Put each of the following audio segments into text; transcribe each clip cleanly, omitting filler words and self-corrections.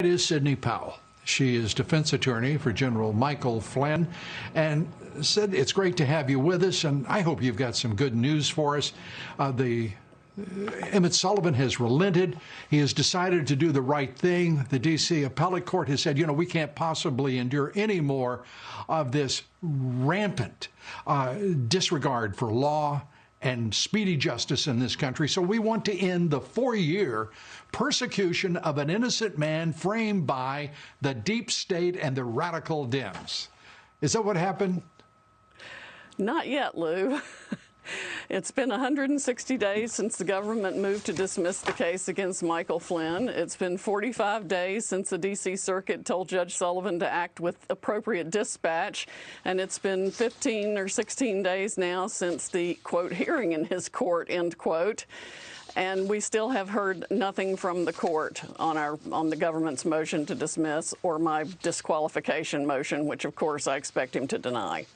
It is Sidney Powell. She is defense attorney for General Michael Flynn. And Sid, it's great to have you with us, and I hope you've got some good news for us. Emmett Sullivan has relented. He has decided to do the right thing. The D.C. Appellate Court has said, we can't possibly endure any more of this rampant disregard for law and speedy justice in this country. So we want to end the 4-year persecution of an innocent man framed by the deep state and the radical Dems. Is that what happened? Not yet, Lou. It's been 160 days since the government moved to dismiss the case against Michael Flynn. It's been 45 days since the D.C. Circuit told Judge Sullivan to act with appropriate dispatch. And it's been 15 or 16 days now since the, quote, hearing in his court, end quote. And we still have heard nothing from the court on the government's motion to dismiss or my disqualification motion, which, of course, I expect him to deny.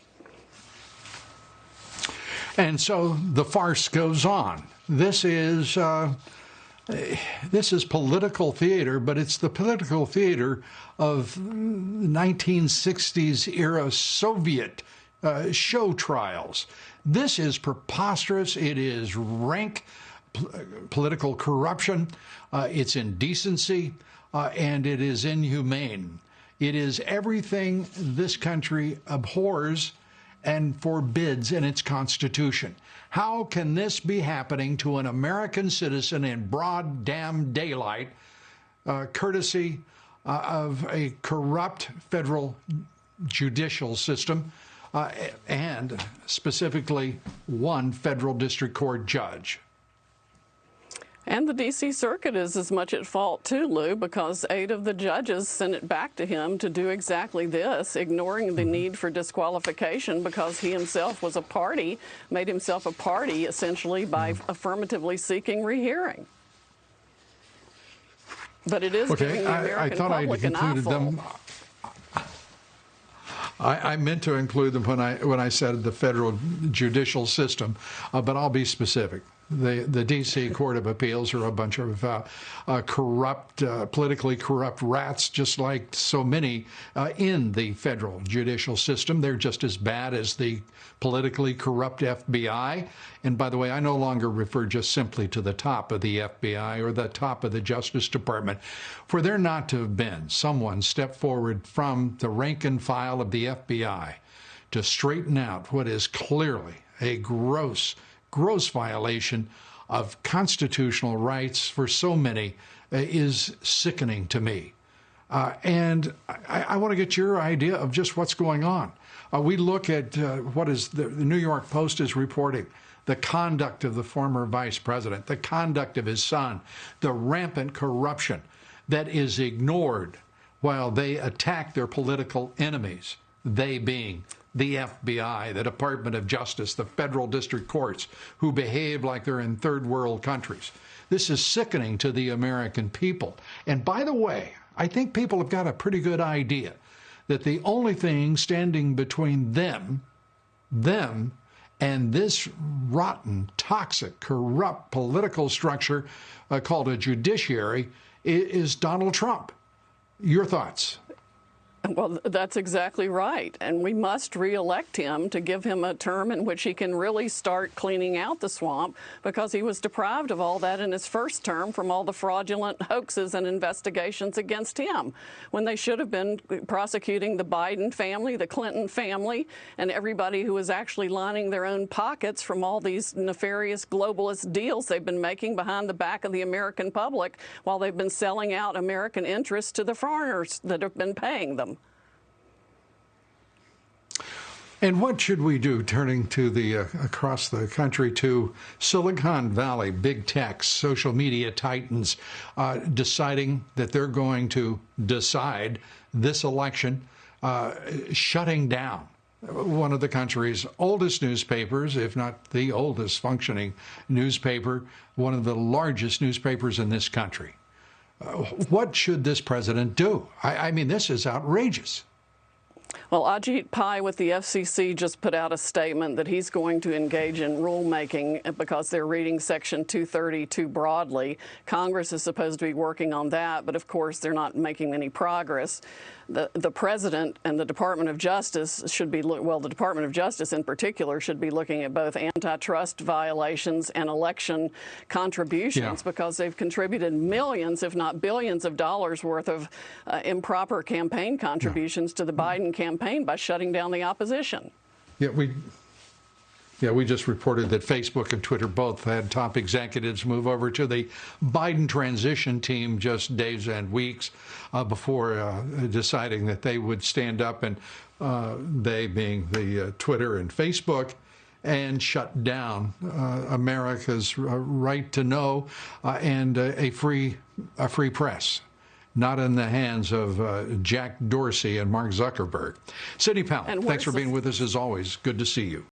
And so the farce goes on. This is political theater, but it's the political theater of 1960s era Soviet show trials. This is preposterous. It is rank political corruption. It's indecency, and it is inhumane. It is everything this country abhors and forbids in its Constitution. How can this be happening to an American citizen in broad damn daylight, courtesy of a corrupt federal judicial system, and specifically one federal district court judge? And the D.C. Circuit is as much at fault too, Lou, because 8 of the judges sent it back to him to do exactly this, ignoring the need for disqualification because he himself was a party, made himself a party essentially by affirmatively seeking rehearing. But it is giving the American public an eyeful. I meant to include them when I said the federal judicial system, but I'll be specific. The D.C. Court of Appeals are a bunch of corrupt, politically corrupt rats, just like so many in the federal judicial system. They're just as bad as the politically corrupt FBI. And by the way, I no longer refer just simply to the top of the FBI or the top of the Justice Department, for there not to have been someone step forward from the rank and file of the FBI to straighten out what is clearly a gross violation of constitutional rights for so many is sickening to me. And I want to get your idea of just what's going on. We look at what is the New York Post is reporting, the conduct of the former vice president, the conduct of his son, the rampant corruption that is ignored while they attack their political enemies, they being the FBI, the Department of Justice, the federal district courts, who behave like they're in third world countries. This is sickening to the American people. And by the way, I think people have got a pretty good idea that the only thing standing between them, and this rotten, toxic, corrupt political structure called a judiciary is Donald Trump. Your thoughts? Well, that's exactly right. And we must reelect him to give him a term in which he can really start cleaning out the swamp, because he was deprived of all that in his first term from all the fraudulent hoaxes and investigations against him, when they should have been prosecuting the Biden family, the Clinton family, and everybody who was actually lining their own pockets from all these nefarious globalist deals they've been making behind the back of the American public while they've been selling out American interests to the foreigners that have been paying them. And what should we do, turning to the across the country to Silicon Valley, big tech, social media titans, deciding that they're going to decide this election, shutting down one of the country's oldest newspapers, if not the oldest functioning newspaper, one of the largest newspapers in this country. What should this president do? I mean, this is outrageous. Well, Ajit Pai with the FCC just put out a statement that he's going to engage in rulemaking because they're reading Section 230 too broadly. Congress is supposed to be working on that, but of course they're not making any progress. The President and the Department of Justice should be, well, the Department of Justice in particular should be looking at both antitrust violations and election contributions because they've contributed millions, if not billions of dollars worth of improper campaign contributions to the Biden campaign by shutting down the opposition. We just reported that Facebook and Twitter both had top executives move over to the Biden transition team just days and weeks before deciding that they would stand up, and they being the Twitter and Facebook, and shut down America's right to know and a free press. Not in the hands of Jack Dorsey and Mark Zuckerberg. Sidney Powell, thanks for being with us as always. Good to see you.